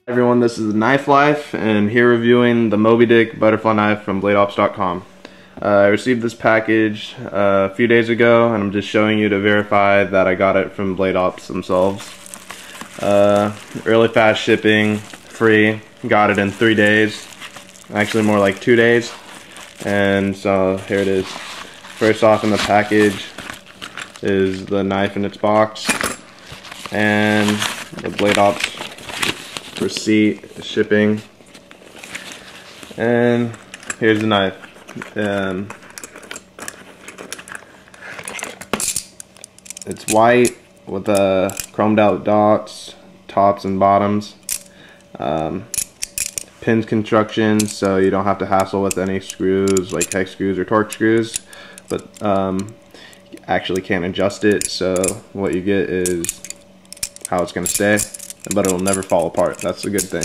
Everyone, this is the Knife Life, and here reviewing the Moby butterfly knife from bladeops.com. I received this package a few days ago, and I'm just showing you to verify that I got it from bladeops themselves. Really fast shipping, free, got it in 3 days, actually more like 2 days. And so here it is. First off in the package is the knife in its box, and the bladeops receipt, shipping, and here's the knife. It's white with chromed out dots, tops and bottoms. Pins construction, so you don't have to hassle with any screws like hex screws or torque screws, but you actually can't adjust it, so what you get is how it's going to stay, but it'll never fall apart. That's a good thing.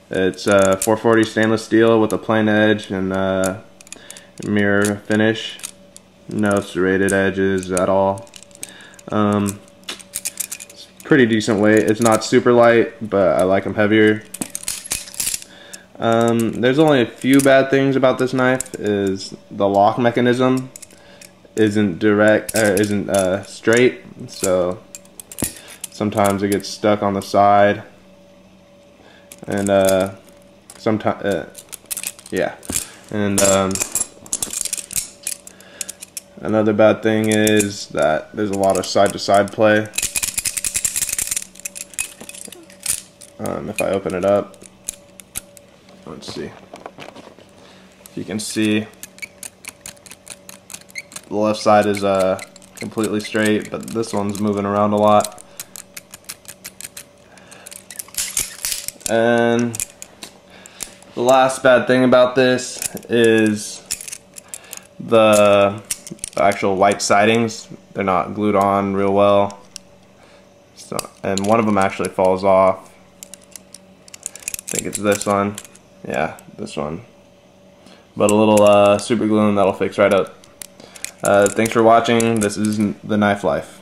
It's 440 stainless steel with a plain edge and mirror finish. No serrated edges at all. It's pretty decent weight. It's not super light, but I like them heavier. There's only a few bad things about this knife. Is the lock mechanism isn't straight, so sometimes it gets stuck on the side, and sometimes yeah. And another bad thing is that there's a lot of side-to-side play. If I open it up, let's see if you can see, the left side is completely straight, but this one's moving around a lot. And the last bad thing about this is the actual white sidings. They're not glued on real well, so, and one of them actually falls off. I think it's this one. Yeah, this one. But a little super glue and that'll fix right up. Thanks for watching. This is the Knife Life.